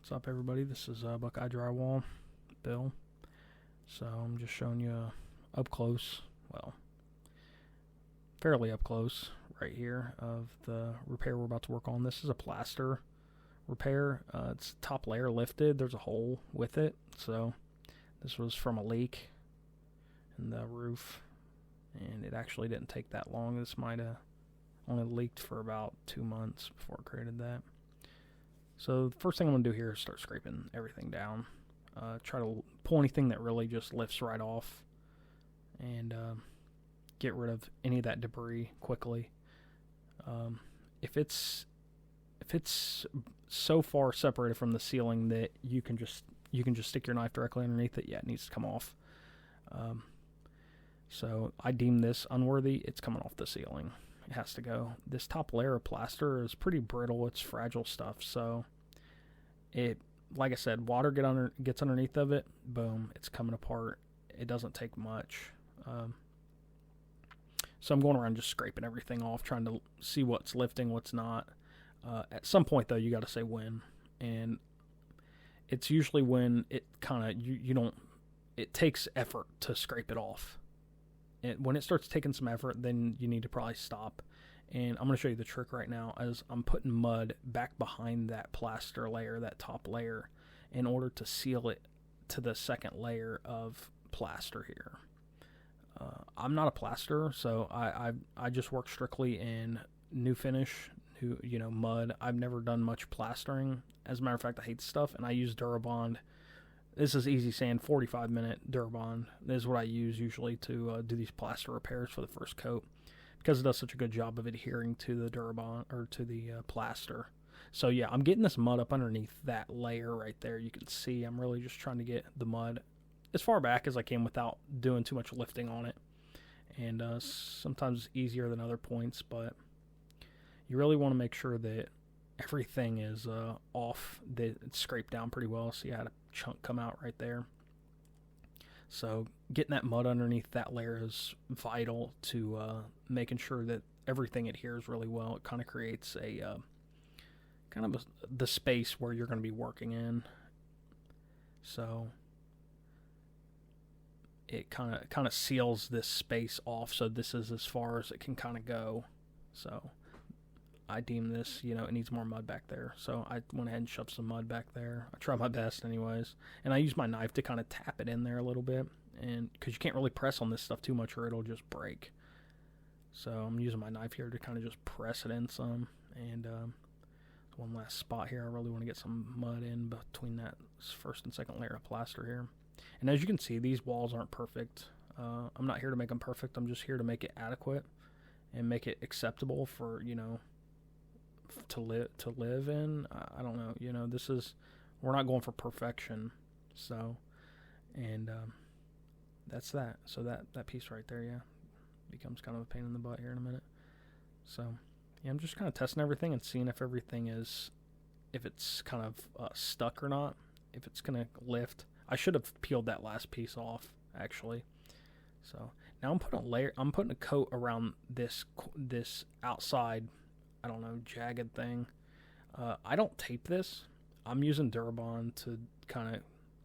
What's up, everybody? This is Buckeye Drywall, Bill. So I'm just showing you up close, well, fairly up close right here of the repair we're about to work on. This is a plaster repair. It's top layer lifted. There's a hole with it. So this was from a leak in the roof, and it actually didn't take that long. This might have only leaked for about 2 months before it created that. So the first thing I'm going to do here is start scraping everything down. Try to pull anything that really just lifts right off, and get rid of any of that debris quickly. If it's so far separated from the ceiling that you can just stick your knife directly underneath it, yeah, it needs to come off. So I deem this unworthy. It's coming off the ceiling. It has to go. This top layer of plaster is pretty brittle. It's fragile stuff. So it, like I said, water gets underneath of it. Boom, it's coming apart. It doesn't take much. So I'm going around just scraping everything off, trying to see what's lifting, what's not. At some point, though, you got to say when. And it's usually when it kind of, you don't, it takes effort to scrape it off. And when it starts taking some effort, then you need to probably stop. And I'm going to show you the trick right now as I'm putting mud back behind that plaster layer, that top layer, in order to seal it to the second layer of plaster here. I'm not a plasterer, so I just work strictly in new finish, mud. I've never done much plastering. As a matter of fact, I hate the stuff, and I use Durabond. This is easy sand, 45-minute Durabond. This is what I use usually to do these plaster repairs for the first coat, because it does such a good job of adhering to the Durabond, or to the plaster. So yeah, I'm getting this mud up underneath that layer right there. You can see I'm really just trying to get the mud as far back as I can without doing too much lifting on it. And sometimes it's easier than other points, but you really want to make sure that everything is off, that it's scraped down pretty well. See, I had a chunk come out right there. So getting that mud underneath that layer is vital to making sure that everything adheres really well. It kind of creates a the space where you're going to be working in. So it kind of seals this space off, so this is as far as it can kind of go. So I deem this, it needs more mud back there. So I went ahead and shoved some mud back there. I try my best anyways. And I use my knife to kind of tap it in there a little bit, and because you can't really press on this stuff too much or it'll just break. So I'm using my knife here to kind of just press it in some. And one last spot here, I really want to get some mud in between that first and second layer of plaster here. And as you can see, these walls aren't perfect. I'm not here to make them perfect. I'm just here to make it adequate and make it acceptable for, to live in. I don't know. We're not going for perfection. So, and that's that. So that piece right there, yeah, becomes kind of a pain in the butt here in a minute. So, yeah, I'm just kind of testing everything and seeing if everything if it's kind of stuck or not, if it's going to lift. I should have peeled that last piece off, actually. So now I'm putting a coat around this outside, I don't know, jagged thing. I don't tape this. I'm using Durabond to kind of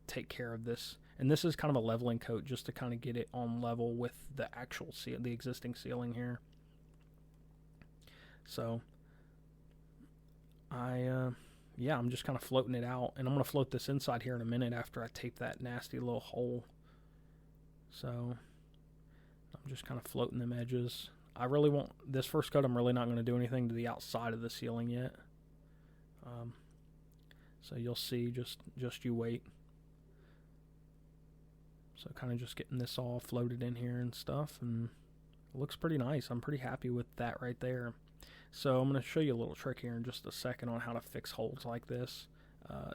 take care of this. And this is kind of a leveling coat just to kind of get it on level with the actual the existing ceiling here. So I'm just kind of floating it out, and I'm going to float this inside here in a minute after I tape that nasty little hole. So I'm just kind of floating them edges. I really won't, this first coat, I'm really not going to do anything to the outside of the ceiling yet. So you'll see, just you wait. So kind of just getting this all floated in here and stuff, and it looks pretty nice. I'm pretty happy with that right there. So I'm going to show you a little trick here in just a second on how to fix holes like this.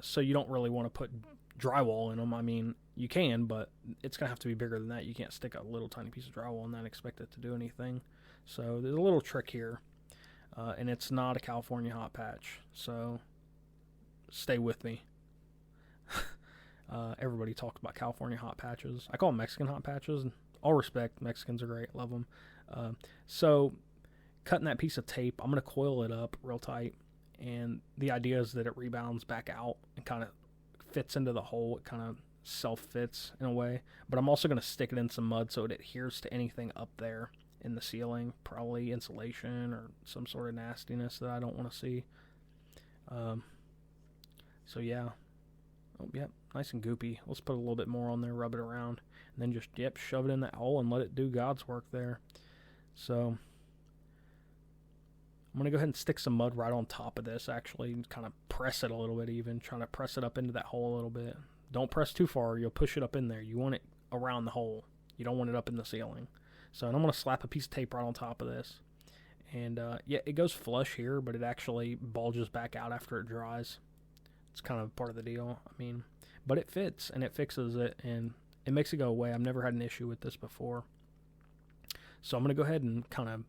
So you don't really want to put drywall in them. I mean, you can, but it's going to have to be bigger than that. You can't stick a little tiny piece of drywall and not expect it to do anything. So there's a little trick here, and it's not a California hot patch. So stay with me. Everybody talks about California hot patches. I call them Mexican hot patches. All respect, Mexicans are great, love them. So cutting that piece of tape, I'm going to coil it up real tight and the idea is that it rebounds back out and kind of fits into the hole. It kind of self-fits in a way, but I'm also going to stick it in some mud so it adheres to anything up there in the ceiling, probably insulation or some sort of nastiness that I don't want to see. So yeah. Oh, yep, nice and goopy. Let's put a little bit more on there, rub it around, and then just, shove it in that hole and let it do God's work there. So I'm going to go ahead and stick some mud right on top of this, actually, and kind of press it a little bit even, trying to press it up into that hole a little bit. Don't press too far, you'll push it up in there. You want it around the hole. You don't want it up in the ceiling. So and I'm going to slap a piece of tape right on top of this. And, it goes flush here, but it actually bulges back out after it dries. It's kind of part of the deal. I mean, but it fits, and it fixes it, and it makes it go away. I've never had an issue with this before. So I'm going to go ahead and kind of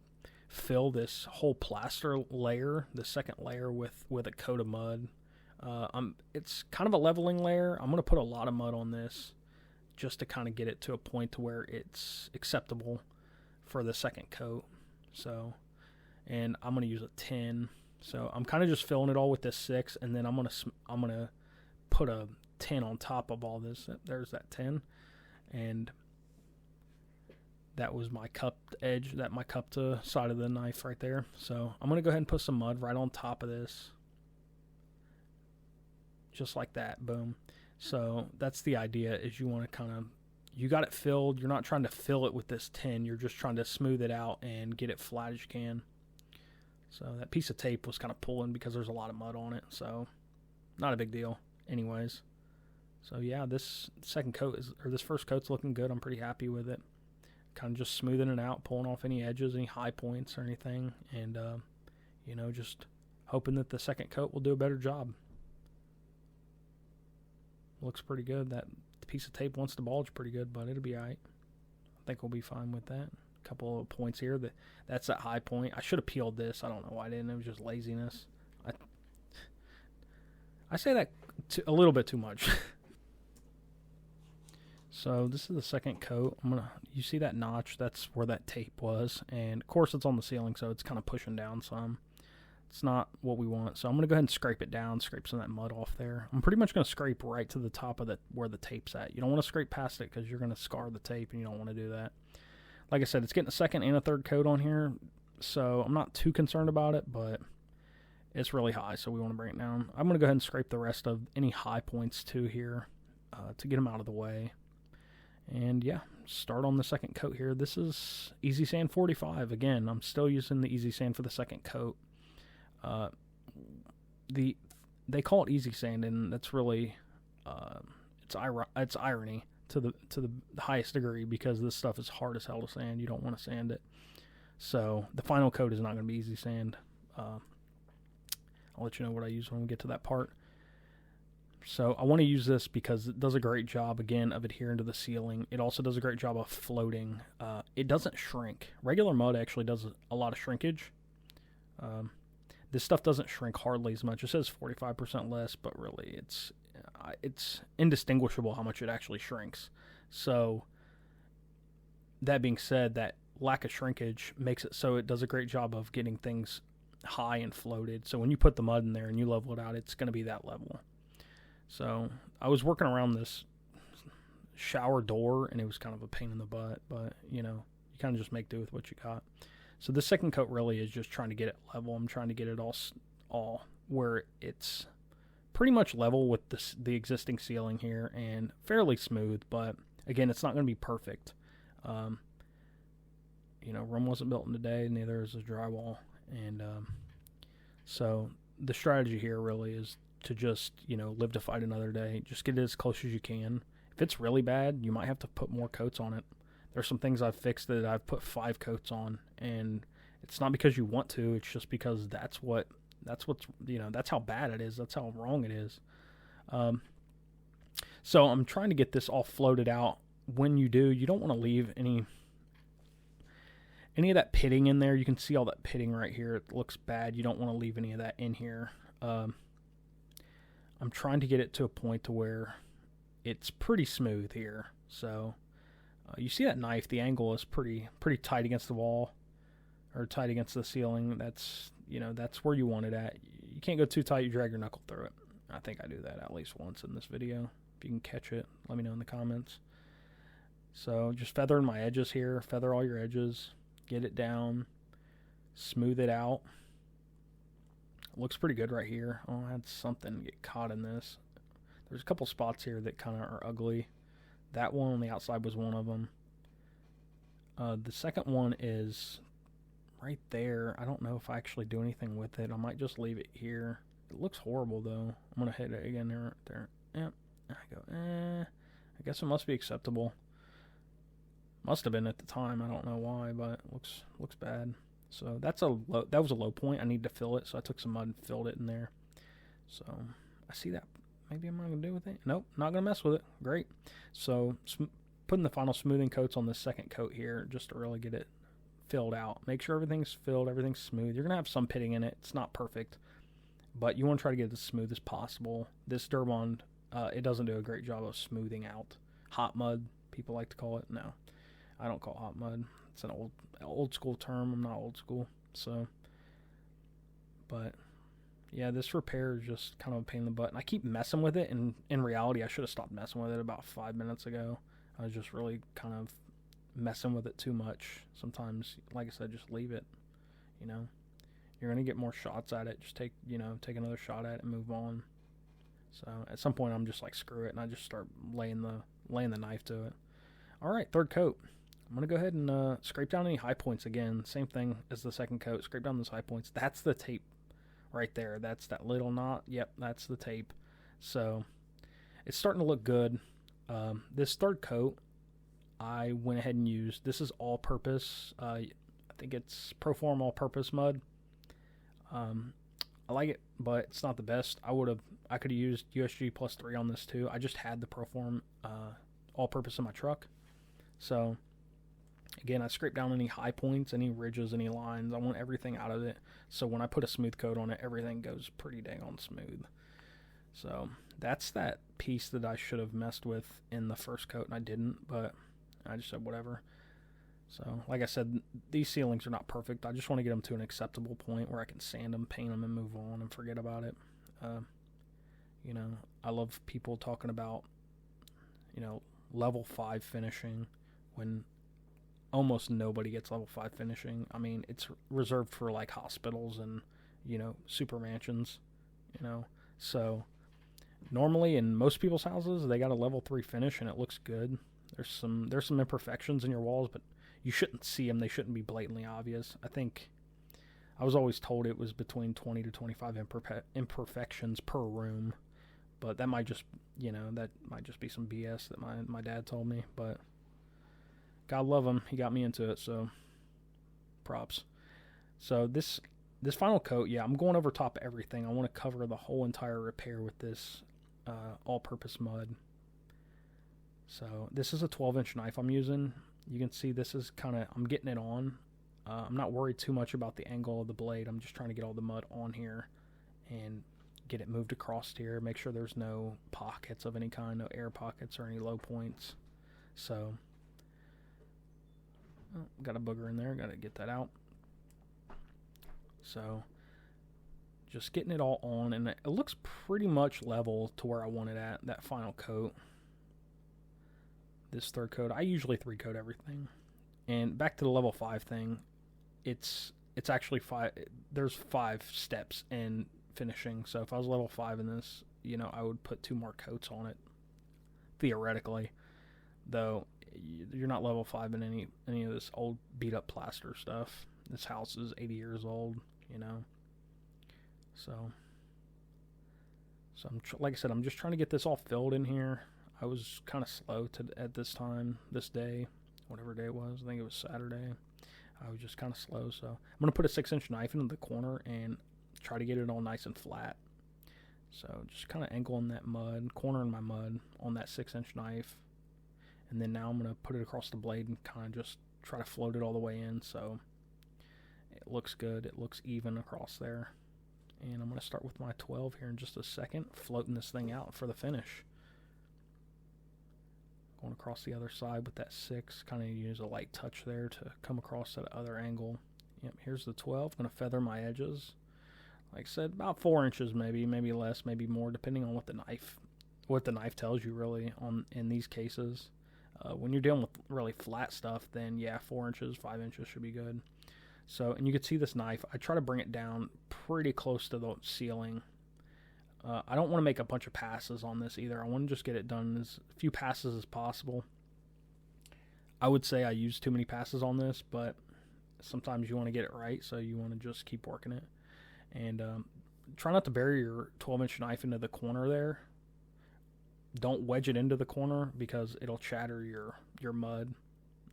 fill this whole plaster layer, the second layer, with a coat of mud. It's kind of a leveling layer. I'm going to put a lot of mud on this just to kind of get it to a point to where it's acceptable for the second coat. So, and I'm going to use a 10. So I'm kind of just filling it all with this 6, and then I'm gonna put a 10 on top of all this. There's that 10, and that was my cupped edge, my cupped side of the knife right there. So I'm gonna go ahead and put some mud right on top of this, just like that. Boom. So that's the idea, is you want to you got it filled. You're not trying to fill it with this 10. You're just trying to smooth it out and get it flat as you can. So that piece of tape was kind of pulling because there's a lot of mud on it. So not a big deal anyways. So yeah, this first coat's looking good. I'm pretty happy with it. Kind of just smoothing it out, pulling off any edges, any high points or anything. And, just hoping that the second coat will do a better job. Looks pretty good. That piece of tape wants to bulge pretty good, but it'll be all right. I think we'll be fine with that. Couple of points here. That's that high point. I should have peeled this. I don't know why I didn't. It was just laziness. I say that a little bit too much. So this is the second coat. You see that notch? That's where that tape was, and of course it's on the ceiling, so it's kind of pushing down some. It's not what we want. So I'm gonna go ahead and scrape it down, scrape some of that mud off there. I'm pretty much gonna scrape right to the top of where the tape's at. You don't want to scrape past it because you're gonna scar the tape, and you don't want to do that. Like I said, it's getting a second and a third coat on here, so I'm not too concerned about it, but it's really high, so we want to bring it down. I'm going to go ahead and scrape the rest of any high points too here to get them out of the way. And yeah, start on the second coat here. This is Easy Sand 45. Again, I'm still using the Easy Sand for the second coat. They call it Easy Sand, and that's really it's irony to the highest degree, because this stuff is hard as hell to sand. You don't want to sand it. So the final coat is not going to be Easy Sand. I'll let you know what I use when we get to that part. So I want to use this because it does a great job, again, of adhering to the ceiling. It also does a great job of floating. It doesn't shrink. Regular mud actually does a lot of shrinkage. This stuff doesn't shrink hardly as much. It says 45% less, but really it's indistinguishable how much it actually shrinks. So that being said, that lack of shrinkage makes it so it does a great job of getting things high and floated. So when you put the mud in there and you level it out, it's going to be that level. So I was working around this shower door, and it was kind of a pain in the butt, but you kind of just make do with what you got. So the second coat really is just trying to get it level. I'm trying to get it all where it's pretty much level with the existing ceiling here and fairly smooth, but again, it's not going to be perfect. Rome wasn't built in a day, neither is the drywall. And so the strategy here really is to just, live to fight another day. Just get it as close as you can. If it's really bad, you might have to put more coats on it. There's some things I've fixed that I've put 5 coats on, and it's not because you want to, it's just because that's how bad it is. That's how wrong it is. So I'm trying to get this all floated out. When you do, you don't want to leave any of that pitting in there. You can see all that pitting right here. It looks bad. You don't want to leave any of that in here. I'm trying to get it to a point to where it's pretty smooth here. So you see that knife, the angle is pretty tight against the wall, or tight against the ceiling. That's where you want it at. You you can't go too tight, you drag your knuckle through it. I think I do that at least once in this video. If you can catch it, let me know in the comments. So just feathering my edges here. Feather all your edges. Get it down. Smooth it out. Looks pretty good right here. Oh, I had something get caught in this. There's a couple spots here that kind of are ugly. That one on the outside was one of them. The second one is right there. I don't know if I actually do anything with it. I might just leave it here. It looks horrible though. I'm gonna hit it again there. Yep. I go, I guess it must be acceptable. Must have been at the time. I don't know why, but it looks bad. So that was a low point. I need to fill it, so I took some mud and filled it in there. So I see that. Maybe I'm not gonna do with it. Nope, not gonna mess with it. Great. So putting the final smoothing coats on the second coat here just to really get it filled out. Make sure everything's filled, everything's smooth. You're gonna have some pitting in it. It's not perfect, but you want to try to get it as smooth as possible. This Drywall, it doesn't do a great job of smoothing out. Hot mud, people like to call it. No, I don't call it hot mud. It's an old school term. I'm not old school, so. But yeah, this repair is just kind of a pain in the butt. And I keep messing with it, and in reality, I should have stopped messing with it about 5 minutes ago. I was just really kind of messing with it too much. Sometimes, like I said, just leave it. You know, you're gonna get more shots at it. Just take another shot at it and move on. So at some point, I'm just like, screw it, and I just start laying the knife to it. All right, third coat. I'm going to go ahead and scrape down any high points again. Same thing as the second coat. Scrape down those high points. That's the tape right there. That's that little knot. Yep, that's the tape. So it's starting to look good. This third coat, I went ahead and used. This is all purpose. I think it's Proform All Purpose mud. I like it, but it's not the best. I could have used USG +3 on this too. I just had the Proform All Purpose in my truck. So again, I scrape down any high points, any ridges, any lines. I want everything out of it. So when I put a smooth coat on it, everything goes pretty dang on smooth. So that's that piece that I should have messed with in the first coat, and I didn't, but I just said whatever. So like I said, these ceilings are not perfect. I just want to get them to an acceptable point where I can sand them, paint them, and move on and forget about it. You know, I love people talking about, level 5 finishing when almost nobody gets level 5 finishing. I mean, it's reserved for like hospitals and, super mansions, So normally in most people's houses, they got a level 3 finish and it looks good. There's some imperfections in your walls, but you shouldn't see them. They shouldn't be blatantly obvious. I was always told it was between 20 to 25 imperfections per room, but that might just, that might just be some BS that my dad told me, but God love him. He got me into it, so props. So this final coat, yeah, I'm going over top of everything. I want to cover the whole entire repair with this all-purpose mud. So this is a 12-inch knife I'm using. You can see this is I'm getting it on. I'm not worried too much about the angle of the blade. I'm just trying to get all the mud on here and get it moved across here. Make sure there's no pockets of any kind, no air pockets or any low points. So, got a booger in there. Got to get that out. So, just getting it all on, and it looks pretty much level to where I want it at, that final coat. This third coat, I usually 3-coat everything. And back to the level 5 thing, it's actually 5. There's 5 steps in finishing. So if I was level 5 in this, I would put 2 more coats on it, theoretically. Though you're not level 5 in any of this old beat up plaster stuff. This house is 80 years old, So like I said, I'm just trying to get this all filled in here. I was kind of slow at this time, this day, whatever day it was. I think it was Saturday. I was just kind of slow, so I'm going to put a 6-inch knife into the corner and try to get it all nice and flat. So just kind of angling that mud, cornering my mud on that 6-inch knife. And then now I'm going to put it across the blade and kind of just try to float it all the way in so it looks good. It looks even across there. And I'm going to start with my 12 here in just a second, floating this thing out for the finish. Going across the other side with that 6, kind of use a light touch there to come across that other angle. Yep, here's the 12. I'm going to feather my edges like I said, about 4 inches, maybe less, maybe more, depending on what the knife tells you really on in these cases. When you're dealing with really flat stuff, then yeah, 4 inches, 5 inches should be good. So, and you can see this knife, I try to bring it down pretty close to the ceiling. I don't want to make a bunch of passes on this either. I want to just get it done as few passes as possible. I would say I use too many passes on this, but sometimes you want to get it right, so you want to just keep working it. And try not to bury your 12-inch knife into the corner there. Don't wedge it into the corner because it'll chatter your mud.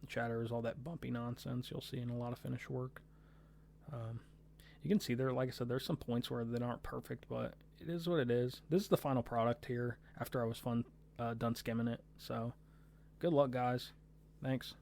Chatter is all that bumpy nonsense you'll see in a lot of finish work. You can see there, like I said, there's some points where they aren't perfect, but it is what it is. This is the final product here after I was done skimming it. So good luck, guys. Thanks.